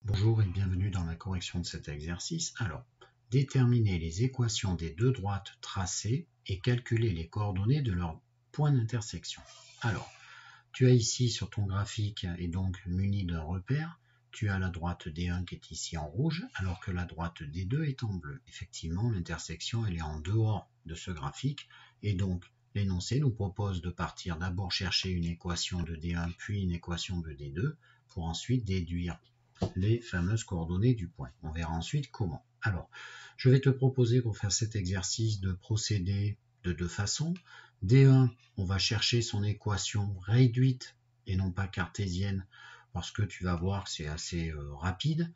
Bonjour et bienvenue dans la correction de cet exercice. Alors, déterminer les équations des deux droites tracées et calculer les coordonnées de leurs points d'intersection. Alors, tu as ici sur ton graphique et donc muni d'un repère, tu as la droite D1 qui est ici en rouge, alors que la droite D2 est en bleu. Effectivement, l'intersection elle est en dehors de ce graphique et donc l'énoncé nous propose de partir d'abord chercher une équation de D1 puis une équation de D2 pour ensuite déduire les fameuses coordonnées du point. On verra ensuite comment. Alors, je vais te proposer pour faire cet exercice de procéder de deux façons. D1, on va chercher son équation réduite et non pas cartésienne parce que tu vas voir que c'est assez rapide.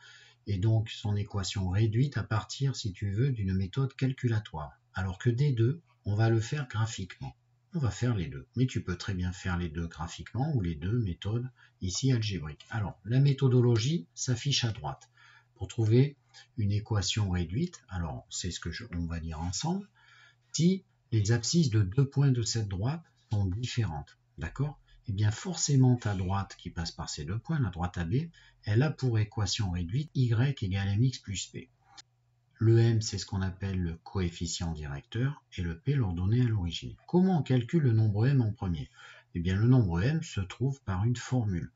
Et donc, son équation réduite à partir, si tu veux, d'une méthode calculatoire. Alors que D2, on va le faire graphiquement. On va faire les deux, mais tu peux très bien faire les deux graphiquement ou les deux méthodes ici algébriques. Alors, la méthodologie s'affiche à droite. Pour trouver une équation réduite, alors c'est ce que on va dire ensemble, si les abscisses de deux points de cette droite sont différentes, d'accord? Eh bien forcément ta droite qui passe par ces deux points, la droite AB, elle a pour équation réduite y égale mx plus p. Le m, c'est ce qu'on appelle le coefficient directeur, et le p l'ordonnée à l'origine. Comment on calcule le nombre m en premier? Eh bien, le nombre m se trouve par une formule.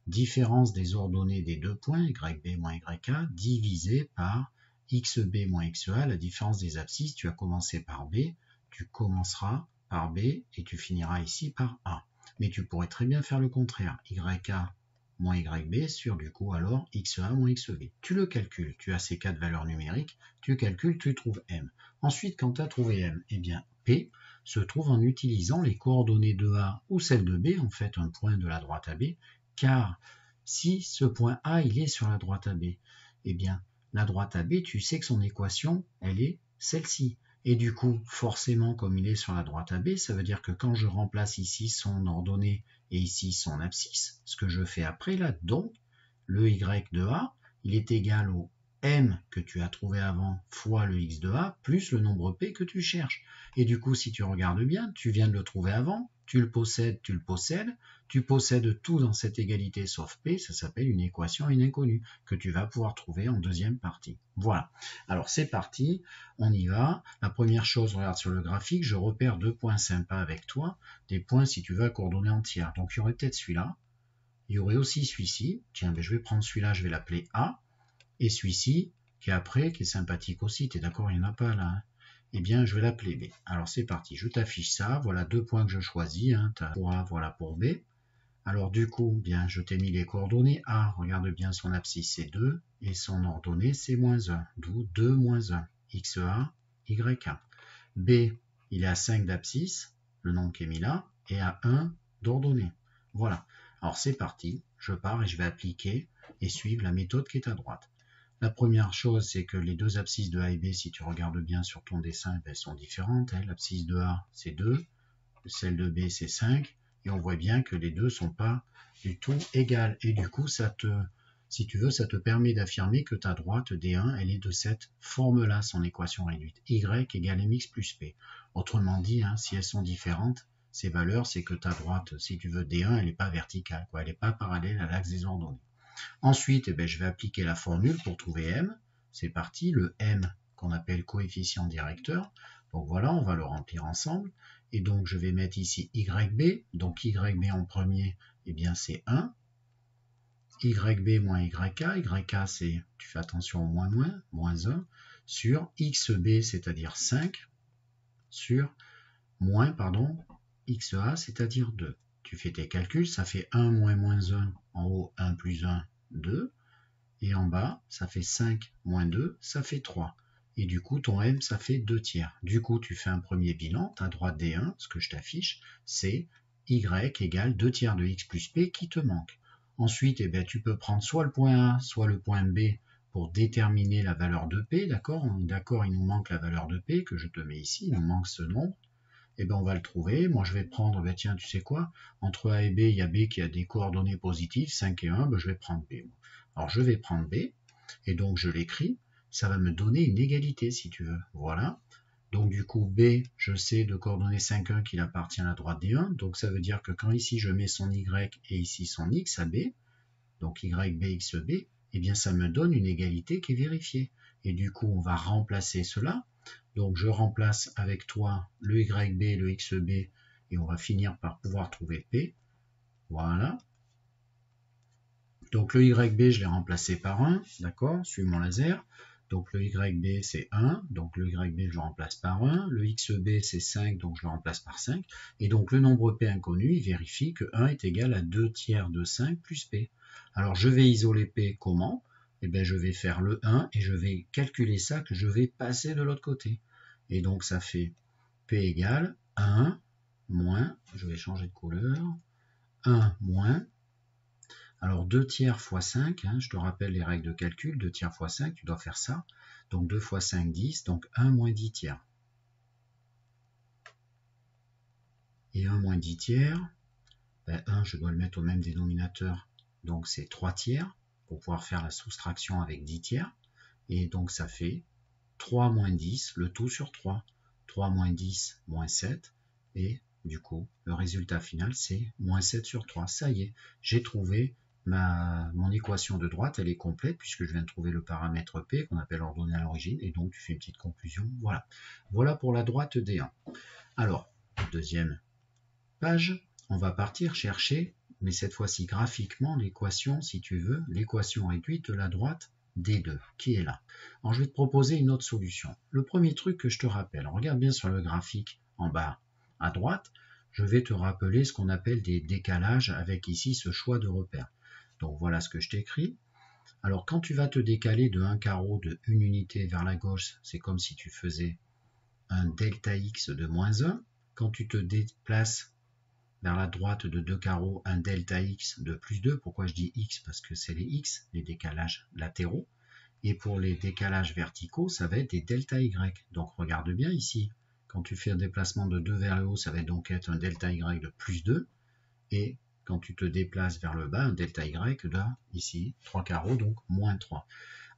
Différence des ordonnées des deux points, yb moins yk, divisé par xb moins xa, la différence des abscisses. Tu as commencé par b, tu commenceras par b, et tu finiras ici par a. Mais tu pourrais très bien faire le contraire, yk moins yb sur du coup alors xa moins xb. Tu le calcules, tu as ces quatre valeurs numériques, tu calcules, tu trouves m. Ensuite, quand tu as trouvé m, eh bien p se trouve en utilisant les coordonnées de A ou celles de B, en fait un point de la droite AB, car si ce point A il est sur la droite AB, eh bien la droite AB, tu sais que son équation, elle est celle-ci. Et du coup, forcément, comme il est sur la droite AB, ça veut dire que quand je remplace ici son ordonnée et ici son abscisse, ce que je fais après là, donc, le y de A, il est égal au m que tu as trouvé avant fois le x de A, plus le nombre p que tu cherches. Et du coup, si tu regardes bien, tu viens de le trouver avant, tu le possèdes, tu possèdes tout dans cette égalité sauf p, ça s'appelle une équation inconnue, que tu vas pouvoir trouver en deuxième partie. Voilà, alors c'est parti, on y va. La première chose, regarde sur le graphique, je repère deux points sympas avec toi, des points si tu veux à coordonnées entières. Donc il y aurait peut-être celui-là, il y aurait aussi celui-ci, tiens, ben, je vais prendre celui-là, je vais l'appeler A, et celui-ci, qui est après, qui est sympathique aussi, t'es d'accord, il n'y en a pas là, hein. Eh bien, je vais l'appeler B. Alors c'est parti, je t'affiche ça, voilà deux points que je choisis, hein, pour A, voilà pour B. Alors du coup, bien, je t'ai mis les coordonnées. A, regarde bien son abscisse, c'est 2, et son ordonnée, c'est moins 1, d'où 2 moins 1, XA, YA. B, il est à 5 d'abscisse, le nombre qui est mis là, et à 1 d'ordonnée. Voilà, alors c'est parti, je pars et je vais appliquer et suivre la méthode qui est à droite. La première chose, c'est que les deux abscisses de A et B, si tu regardes bien sur ton dessin, elles sont différentes. L'abscisse de A, c'est 2, celle de B, c'est 5, et on voit bien que les deux ne sont pas du tout égales. Et du coup, si tu veux, ça te permet d'affirmer que ta droite D1, elle est de cette forme-là, son équation réduite. Y égale mx plus p. Autrement dit, hein, si elles sont différentes, ces valeurs, c'est que ta droite, si tu veux, D1, elle n'est pas verticale, quoi. Elle n'est pas parallèle à l'axe des ordonnées. Ensuite, eh bien, je vais appliquer la formule pour trouver m. C'est parti, le m qu'on appelle coefficient directeur. Donc voilà, on va le remplir ensemble. Et donc, je vais mettre ici YB. Donc, YB en premier, eh bien, c'est 1. YB moins YK. YK, c'est, tu fais attention au moins 1, sur XB, c'est-à-dire 5, sur moins, pardon, XA, c'est-à-dire 2. Tu fais tes calculs, ça fait 1 moins 1, en haut 1 plus 1, 2. Et en bas, ça fait 5 moins 2, ça fait 3. Et du coup, ton m, ça fait 2 tiers. Du coup, tu fais un premier bilan. Ta droite D1, ce que je t'affiche, c'est y égale 2 tiers de x plus p qui te manque. Ensuite, eh bien, tu peux prendre soit le point A, soit le point B pour déterminer la valeur de p. D'accord, on est d'accord, il nous manque la valeur de p, que je te mets ici, il nous manque ce nombre. Eh bien, on va le trouver. Moi, je vais prendre, ben, tiens, tu sais quoi, entre A et B, il y a B qui a des coordonnées positives, 5 et 1, ben, je vais prendre B. Alors, je vais prendre B, et donc je l'écris. Ça va me donner une égalité, si tu veux. Voilà. Donc, du coup, B, je sais de coordonnées 5, 1 qu'il appartient à la droite D1. Donc, ça veut dire que quand ici, je mets son Y et ici son X à B, donc YB, XB, eh bien ça me donne une égalité qui est vérifiée. Et du coup, on va remplacer cela. Donc je remplace avec toi le YB, le XB, et on va finir par pouvoir trouver P. Voilà. Donc le YB, je l'ai remplacé par 1, d'accord, suivant mon laser. Donc le YB, c'est 1, donc le YB, je le remplace par 1. Le XB, c'est 5, donc je le remplace par 5. Et donc le nombre P inconnu, il vérifie que 1 est égal à 2 tiers de 5 plus P. Alors je vais isoler P comment? Eh bien je vais faire le 1 et je vais calculer ça, que je vais passer de l'autre côté. Et donc ça fait P égale 1 moins, je vais changer de couleur, 1 moins, alors 2 tiers fois 5, hein, je te rappelle les règles de calcul, 2 tiers fois 5, tu dois faire ça. Donc 2 fois 5, 10, donc 1 moins 10 tiers. Et 1 moins 10 tiers, ben 1 je dois le mettre au même dénominateur, donc c'est 3 tiers, pour pouvoir faire la soustraction avec 10 tiers. Et donc ça fait 3 moins 10, le tout sur 3. 3 moins 10, moins 7. Et du coup, le résultat final, c'est moins 7 sur 3. Ça y est, j'ai trouvé mon équation de droite, elle est complète, puisque je viens de trouver le paramètre P, qu'on appelle ordonnée à l'origine, et donc tu fais une petite conclusion. Voilà. Voilà pour la droite D1. Alors, deuxième page, on va partir chercher, mais cette fois-ci graphiquement, l'équation, si tu veux, l'équation réduite de la droite D2, qui est là. Alors je vais te proposer une autre solution. Le premier truc que je te rappelle, regarde bien sur le graphique en bas à droite, je vais te rappeler ce qu'on appelle des décalages avec ici ce choix de repère. Donc voilà ce que je t'écris. Alors quand tu vas te décaler de 1 carreau de 1 unité vers la gauche, c'est comme si tu faisais un delta x de moins 1. Quand tu te déplaces vers la droite de 2 carreaux, un delta x de plus 2. Pourquoi je dis x? Parce que c'est les x, les décalages latéraux. Et pour les décalages verticaux, ça va être des delta y. Donc regarde bien ici. Quand tu fais un déplacement de 2 vers le haut, ça va donc être un delta y de plus 2. Et quand tu te déplaces vers le bas, un delta y de, ici, 3 carreaux, donc moins 3.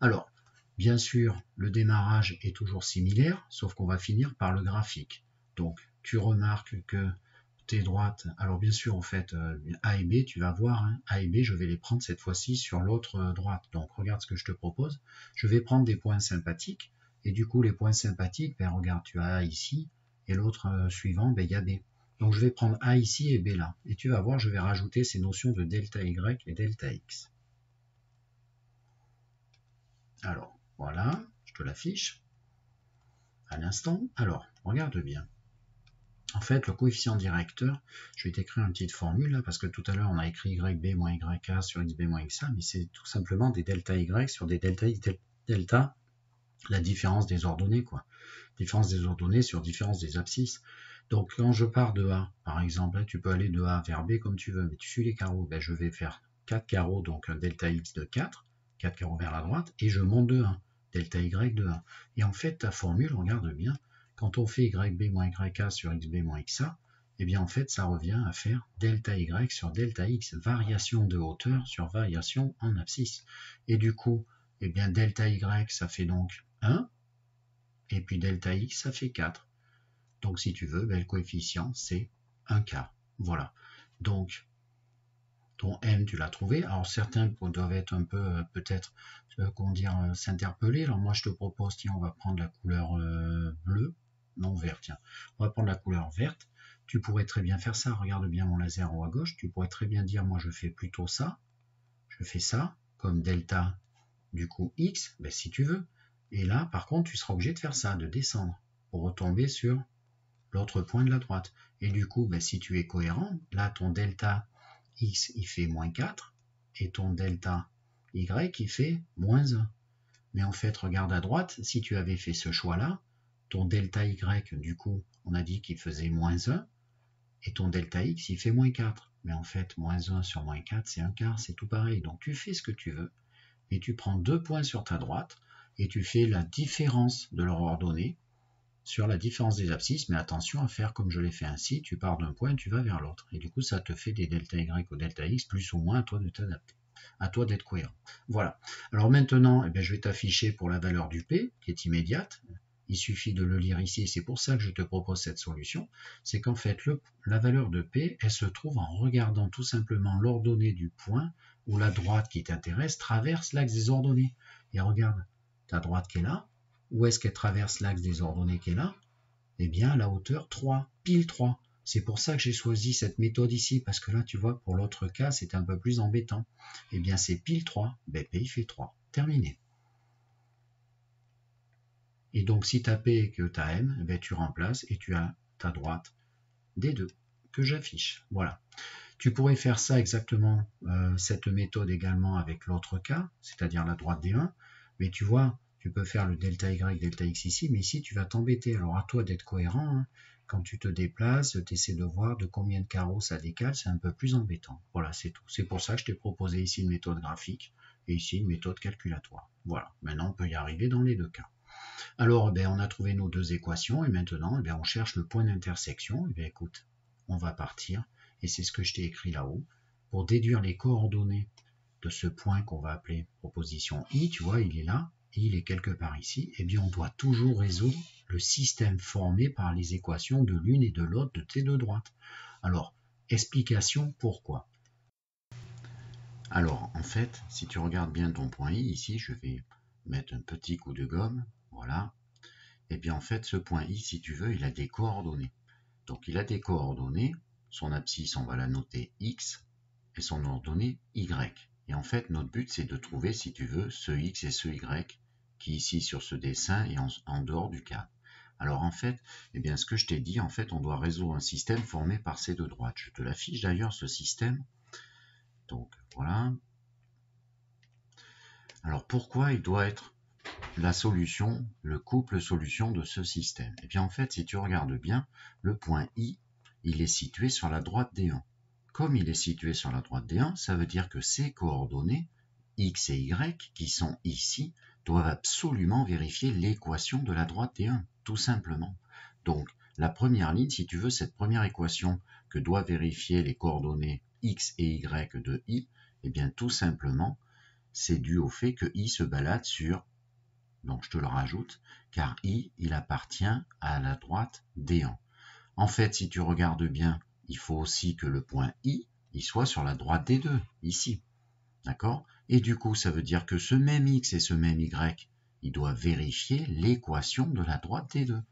Alors, bien sûr, le démarrage est toujours similaire, sauf qu'on va finir par le graphique. Donc, tu remarques que tes droites, alors bien sûr, en fait, A et B, tu vas voir, hein, A et B, je vais les prendre cette fois-ci sur l'autre droite. Donc, regarde ce que je te propose. Je vais prendre des points sympathiques, et du coup, les points sympathiques, ben, regarde, tu as A ici, et l'autre suivant, ben, il y a B. Donc, je vais prendre A ici et B là. Et tu vas voir, je vais rajouter ces notions de delta Y et delta X. Alors, voilà, je te l'affiche à l'instant. Alors, regarde bien. En fait, le coefficient directeur, je vais t'écrire une petite formule là, parce que tout à l'heure on a écrit YB moins YA sur XB moins XA, mais c'est tout simplement des delta Y sur des delta X delta, la différence des ordonnées, quoi. Différence des ordonnées sur différence des abscisses. Donc quand je pars de A, par exemple, tu peux aller de A vers B comme tu veux, mais tu suis les carreaux, ben, je vais faire 4 carreaux, donc un delta X de 4 carreaux vers la droite, et je monte de 1, delta Y de 1. Et en fait, ta formule, regarde bien, quand on fait YB moins YA sur XB moins XA, eh bien en fait, ça revient à faire delta Y sur delta X, variation de hauteur sur variation en abscisse. Et du coup, eh bien delta Y, ça fait donc 1, et puis delta X, ça fait 4. Donc si tu veux, ben, le coefficient, c'est 1 quart. Voilà. Donc, ton M, tu l'as trouvé. Alors certains doivent être un peu, peut-être, comment dire, s'interpeller. Alors moi, je te propose, tiens, on va prendre la couleur bleue. Non, vert, tiens. On va prendre la couleur verte. Tu pourrais très bien faire ça. Regarde bien mon laser en haut à gauche. Tu pourrais très bien dire, moi, je fais plutôt ça. Je fais ça, comme delta, du coup, X, ben, si tu veux. Et là, par contre, tu seras obligé de faire ça, de descendre, pour retomber sur l'autre point de la droite. Et du coup, ben, si tu es cohérent, là, ton delta X, il fait moins 4, et ton delta Y, il fait moins 1. Mais en fait, regarde à droite, si tu avais fait ce choix-là, ton delta Y, du coup, on a dit qu'il faisait moins 1, et ton delta X, il fait moins 4. Mais en fait, moins 1 sur moins 4, c'est un quart, c'est tout pareil. Donc tu fais ce que tu veux, et tu prends 2 points sur ta droite, et tu fais la différence de leur ordonnée, sur la différence des abscisses, mais attention à faire comme je l'ai fait ainsi, tu pars d'un point, tu vas vers l'autre. Et du coup, ça te fait des delta Y ou delta X, plus ou moins à toi de t'adapter, à toi d'être cohérent. Voilà. Alors maintenant, eh bien, je vais t'afficher pour la valeur du P, qui est immédiate. Il suffit de le lire ici, c'est pour ça que je te propose cette solution. C'est qu'en fait, la valeur de P, elle se trouve en regardant tout simplement l'ordonnée du point où la droite qui t'intéresse traverse l'axe des ordonnées. Et regarde, ta droite qui est là, où est-ce qu'elle traverse l'axe des ordonnées qui est là? Eh bien, à la hauteur 3, pile 3. C'est pour ça que j'ai choisi cette méthode ici, parce que là, tu vois, pour l'autre cas, c'est un peu plus embêtant. Eh bien, c'est pile 3, ben, P il fait 3. Terminé. Et donc, si tu as P et que tu as M, ben, tu remplaces et tu as ta droite des deux que j'affiche. Voilà. Tu pourrais faire ça exactement, cette méthode également avec l'autre cas, c'est-à-dire la droite D1, mais tu vois, tu peux faire le delta Y, delta X ici, mais ici tu vas t'embêter. Alors à toi d'être cohérent, hein. Quand tu te déplaces, tu essaies de voir de combien de carreaux ça décale, c'est un peu plus embêtant. Voilà, c'est tout. C'est pour ça que je t'ai proposé ici une méthode graphique et ici une méthode calculatoire. Voilà, maintenant on peut y arriver dans les deux cas. Alors, on a trouvé nos deux équations et maintenant, on cherche le point d'intersection. Écoute, on va partir, et c'est ce que je t'ai écrit là-haut, pour déduire les coordonnées de ce point qu'on va appeler proposition I. Tu vois, il est là, et il est quelque part ici. On doit toujours résoudre le système formé par les équations de l'une et de l'autre de tes deux droites. Alors, explication pourquoi. Alors, en fait, si tu regardes bien ton point I, ici, je vais mettre un petit coup de gomme, voilà. En fait, ce point I, si tu veux, il a des coordonnées. Donc, il a des coordonnées. Son abscisse, on va la noter X, et son ordonnée Y. Et en fait, notre but, c'est de trouver, si tu veux, ce X et ce Y, qui ici, sur ce dessin, est en dehors du cadre. Alors, en fait, ce que je t'ai dit, en fait, on doit résoudre un système formé par ces deux droites. Je te l'affiche d'ailleurs, ce système. Donc, voilà. Alors, pourquoi il doit être la solution, le couple solution de ce système? En fait, si tu regardes bien, le point I, il est situé sur la droite D1. Comme il est situé sur la droite D1, ça veut dire que ces coordonnées, X et Y, qui sont ici, doivent absolument vérifier l'équation de la droite D1, tout simplement. Donc, la première ligne, si tu veux, cette première équation que doit vérifier les coordonnées X et Y de I, tout simplement, c'est dû au fait que I se balade sur, donc je te le rajoute, car I, il appartient à la droite D1. En fait, si tu regardes bien, il faut aussi que le point I, il soit sur la droite des deux, ici. D'accord? Et du coup, ça veut dire que ce même X et ce même Y, il doit vérifier l'équation de la droite des deux.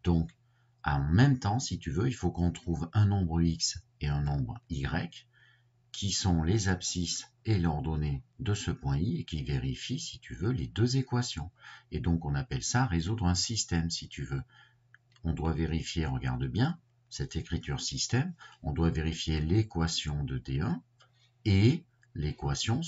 Donc, en même temps, si tu veux, il faut qu'on trouve un nombre X et un nombre Y, qui sont les abscisses et l'ordonnée de ce point I et qui vérifient, si tu veux, les deux équations. Et donc, on appelle ça résoudre un système, si tu veux. On doit vérifier, regarde bien, cette écriture système, on doit vérifier l'équation de D1 et l'équation,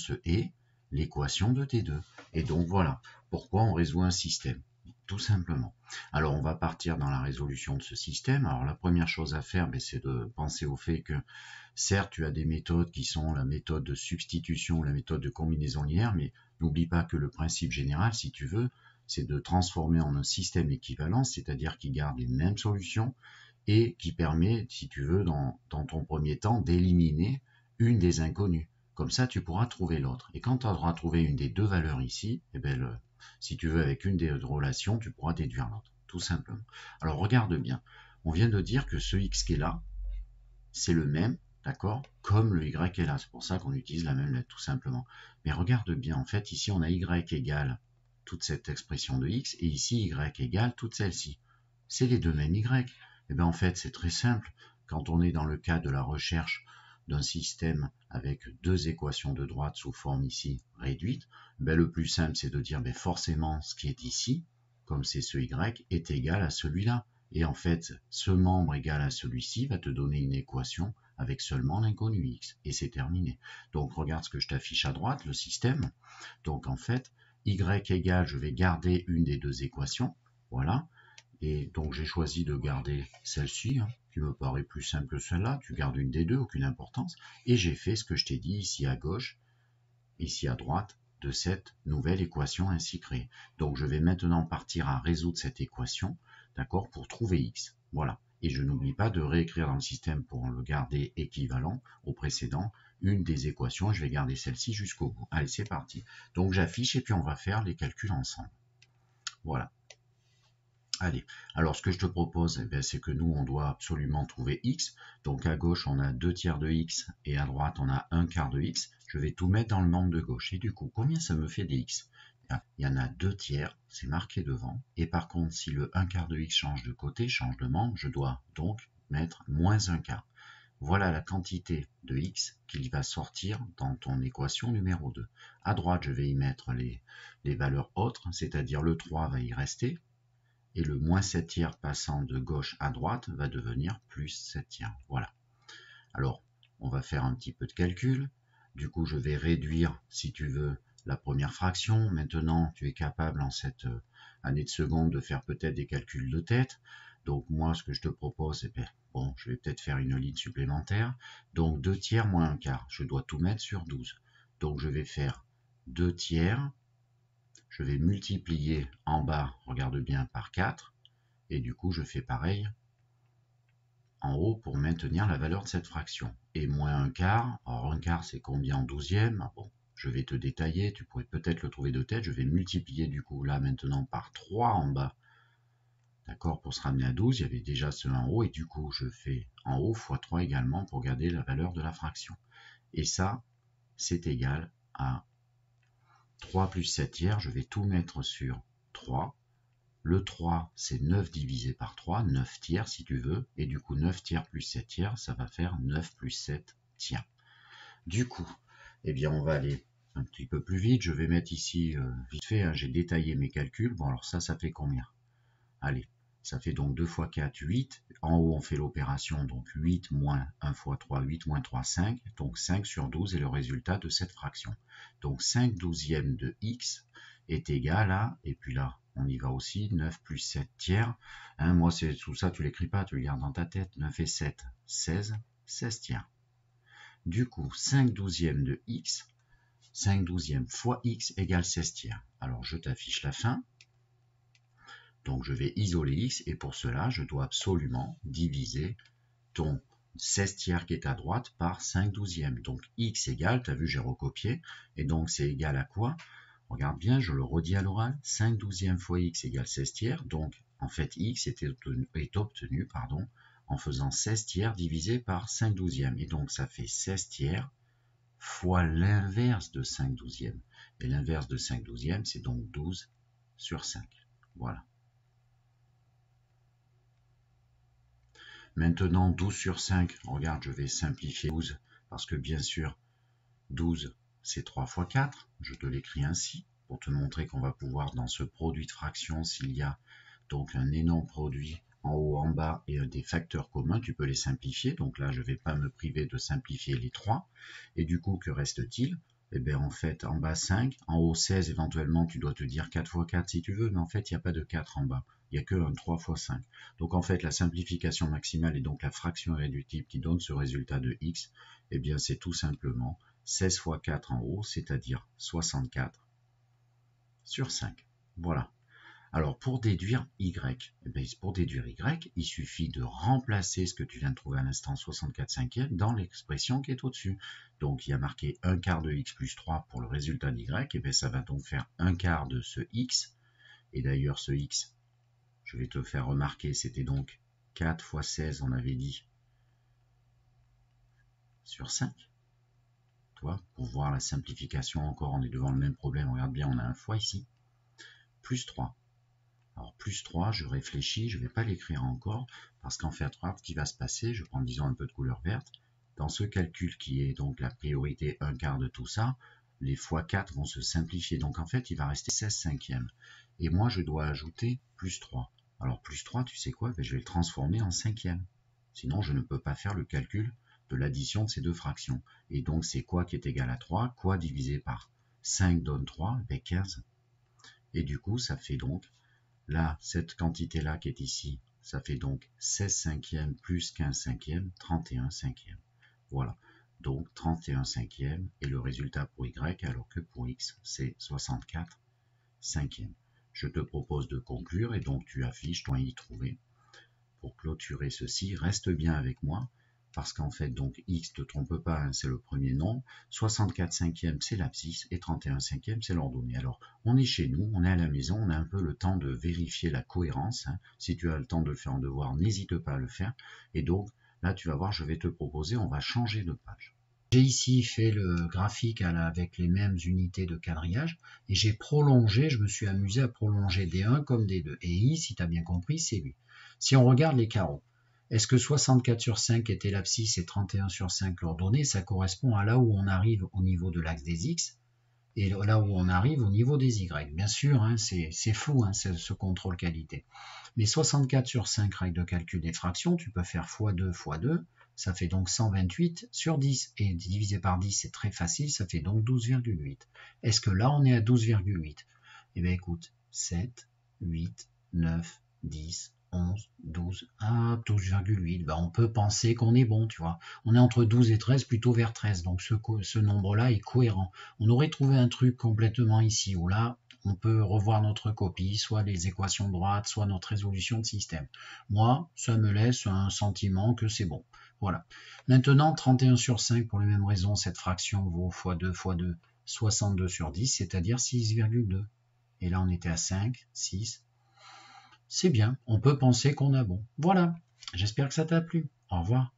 l'équation de D2. Et donc, voilà pourquoi on résout un système. Tout simplement. Alors, on va partir dans la résolution de ce système. Alors, la première chose à faire, c'est de penser au fait que, certes, tu as des méthodes qui sont la méthode de substitution, la méthode de combinaison linéaire, mais n'oublie pas que le principe général, si tu veux, c'est de transformer en un système équivalent, c'est-à-dire qui garde les mêmes solutions et qui permet, si tu veux, dans ton premier temps, d'éliminer une des inconnues. Comme ça, tu pourras trouver l'autre. Et quand tu auras trouvé une des deux valeurs ici, si tu veux, avec une des deux relations, tu pourras déduire l'autre, tout simplement. Alors, regarde bien. On vient de dire que ce x qui est là, c'est le même, d'accord, comme le y est là. C'est pour ça qu'on utilise la même lettre, tout simplement. Mais regarde bien, en fait, ici, on a y égale toute cette expression de x, et ici, y égale toute celle-ci. C'est les deux mêmes y. En fait, c'est très simple. Quand on est dans le cas de la recherche d'un système avec deux équations de droite sous forme ici réduite, le plus simple, c'est de dire forcément ce qui est ici, comme c'est ce y, est égal à celui-là. Et en fait, ce membre égal à celui-ci va te donner une équation avec seulement l'inconnu x. Et c'est terminé. Donc, regarde ce que je t'affiche à droite, le système. Donc, en fait, y égale, je vais garder une des deux équations. Voilà. Et donc, j'ai choisi de garder celle-ci, qui me paraît plus simple que celle-là. Tu gardes une des deux, aucune importance. Et j'ai fait ce que je t'ai dit ici à gauche, ici à droite, de cette nouvelle équation ainsi créée. Donc, je vais maintenant partir à résoudre cette équation, d'accord, pour trouver x. Voilà. Et je n'oublie pas de réécrire dans le système pour le garder équivalent au précédent, une des équations. Je vais garder celle-ci jusqu'au bout. Allez, c'est parti. Donc, j'affiche et puis on va faire les calculs ensemble. Voilà. Allez, alors ce que je te propose, eh bien, c'est que nous, on doit absolument trouver x. Donc à gauche, on a 2/3 de x et à droite, on a 1/4 de x. Je vais tout mettre dans le membre de gauche. Et du coup, combien ça me fait des x? Il y en a 2/3, c'est marqué devant. Et par contre, si le 1/4 de x change de côté, change de membre, je dois donc mettre moins 1/4. Voilà la quantité de x qu'il va sortir dans ton équation numéro 2. À droite, je vais y mettre les valeurs autres, c'est-à-dire le 3 va y rester. Et le moins 7/3 passant de gauche à droite va devenir plus 7/3. Voilà. Alors, on va faire un petit peu de calcul. Du coup, je vais réduire, si tu veux, la première fraction. Maintenant, tu es capable en cette année de seconde de faire peut-être des calculs de tête. Donc moi, ce que je te propose, c'est bon, je vais peut-être faire une ligne supplémentaire. Donc 2/3 moins 1/4. Je dois tout mettre sur 12. Donc je vais faire 2/3. Je vais multiplier en bas, regarde bien, par 4. Et du coup, je fais pareil en haut pour maintenir la valeur de cette fraction. Et moins 1/4, alors 1/4 c'est combien en douzième? Bon, je vais te détailler, tu pourrais peut-être le trouver de tête. Je vais multiplier du coup là maintenant par 3 en bas. D'accord, pour se ramener à 12, il y avait déjà ce en haut, et du coup je fais en haut fois 3 également pour garder la valeur de la fraction. Et ça, c'est égal à 3 plus 7/3, je vais tout mettre sur 3. Le 3, c'est 9 divisé par 3, 9/3 si tu veux, et du coup 9/3 plus 7/3, ça va faire 9 plus 7/3. Du coup, eh bien on va aller un petit peu plus vite, je vais mettre ici, vite fait, j'ai détaillé mes calculs. Bon alors ça fait combien? Allez, ça fait donc 2 fois 4, 8. En haut, on fait l'opération, donc 8 moins 1 fois 3, 8 moins 3, 5. Donc 5 sur 12 est le résultat de cette fraction. Donc 5 douzièmes de x est égal à, et puis là, on y va aussi, 9 plus 7/3. Moi, c'est tout ça, tu l'écris pas, tu le gardes dans ta tête. 9 et 7, 16, 16/3. Du coup, 5 douzièmes de x, 5 douzièmes fois x égale 16/3. Alors, je t'affiche la fin. Donc je vais isoler x, et pour cela, je dois absolument diviser ton 16/3 qui est à droite par 5 douzièmes. Donc x égale, tu as vu, j'ai recopié, et donc c'est égal à quoi? Regarde bien, je le redis à l'oral, 5 douzièmes fois x égale 16/3, donc en fait x est obtenu en faisant 16/3 divisé par 5 douzièmes, et donc ça fait 16/3 fois l'inverse de 5 douzièmes. Et l'inverse de 5 douzièmes, c'est donc 12 sur 5. Voilà. Maintenant, 12 sur 5, regarde, je vais simplifier 12, parce que bien sûr, 12, c'est 3 fois 4. Je te l'écris ainsi, pour te montrer qu'on va pouvoir, dans ce produit de fractions, s'il y a donc un énorme produit en haut, en bas, et des facteurs communs, tu peux les simplifier. Donc là, je ne vais pas me priver de simplifier les 3. Et du coup, que reste-t-il? Eh bien, en fait, en bas 5, en haut 16, éventuellement, tu dois te dire 4 fois 4 si tu veux, mais en fait, il n'y a pas de 4 en bas. Il n'y a que un 3 fois 5. Donc en fait, la simplification maximale, et donc la fraction irréductible qui donne ce résultat de x, eh bien, c'est tout simplement 16 fois 4 en haut, c'est-à-dire 64 sur 5. Voilà. Alors, pour déduire y, il suffit de remplacer ce que tu viens de trouver à l'instant, 64 cinquièmes, dans l'expression qui est au-dessus. Donc, il y a marqué 1/4 de x plus 3 pour le résultat d'y, et bien ça va donc faire 1/4 de ce x. Et d'ailleurs, ce x, je vais te faire remarquer, c'était donc 4 fois 16, on avait dit, sur 5. Toi, pour voir la simplification encore, on est devant le même problème. Regarde bien, on a un fois ici. Plus 3. Alors, plus 3, je réfléchis, je ne vais pas l'écrire encore, parce qu'en fait, regarde ce qui va se passer. Je prends, disons, un peu de couleur verte. Dans ce calcul qui est donc la priorité 1/4 de tout ça, les fois 4 vont se simplifier. Donc, en fait, il va rester 16 cinquièmes. Et moi, je dois ajouter plus 3. Alors, plus 3, tu sais quoi? Je vais le transformer en cinquième. Sinon, je ne peux pas faire le calcul de l'addition de ces deux fractions. Et donc, c'est quoi qui est égal à 3? Quoi divisé par 5 donne 3? Ben 15. Et du coup, ça fait donc, là, cette quantité-là qui est ici, ça fait donc 16 cinquièmes plus 15 cinquièmes, 31 cinquièmes. Voilà. Donc, 31 cinquièmes est le résultat pour y, alors que pour x, c'est 64 cinquièmes. Je te propose de conclure, et donc tu affiches ton y trouvé. Pour clôturer ceci, reste bien avec moi. parce qu'en fait, donc x, ne te trompe pas, hein, c'est le premier nombre, 64 cinquièmes, c'est l'abscisse, et 31 cinquièmes, c'est l'ordonnée. Alors, on est chez nous, on est à la maison, on a un peu le temps de vérifier la cohérence. Hein. Si tu as le temps de le faire en devoir, n'hésite pas à le faire. Et donc, là, tu vas voir, je vais te proposer, on va changer de page. J'ai ici fait le graphique avec les mêmes unités de quadrillage, et j'ai prolongé, je me suis amusé à prolonger des 1 comme des 2. Et I, si tu as bien compris, c'est 8. Si on regarde les carreaux, est-ce que 64 sur 5 était l'abscisse et 31 sur 5 l'ordonnée? Ça correspond à là où on arrive au niveau de l'axe des X et là où on arrive au niveau des Y. Bien sûr, hein, c'est fou hein, ce contrôle qualité. Mais 64 sur 5, règle de calcul des fractions, tu peux faire x2 x 2, ça fait donc 128 sur 10. Et divisé par 10, c'est très facile, ça fait donc 12,8. Est-ce que là, on est à 12,8? Eh bien écoute, 7, 8, 9, 10, 11, 12, 12,8, on peut penser qu'on est bon, tu vois. On est entre 12 et 13, plutôt vers 13, donc ce nombre-là est cohérent. On aurait trouvé un truc complètement ici ou là, on peut revoir notre copie, soit les équations droites, soit notre résolution de système. Moi, ça me laisse un sentiment que c'est bon. Voilà. Maintenant, 31 sur 5, pour les mêmes raisons, cette fraction vaut x2 x 2, 62 sur 10, c'est-à-dire 6,2. Et là, on était à 5, 6, c'est bien, on peut penser qu'on a bon. Voilà, j'espère que ça t'a plu. Au revoir.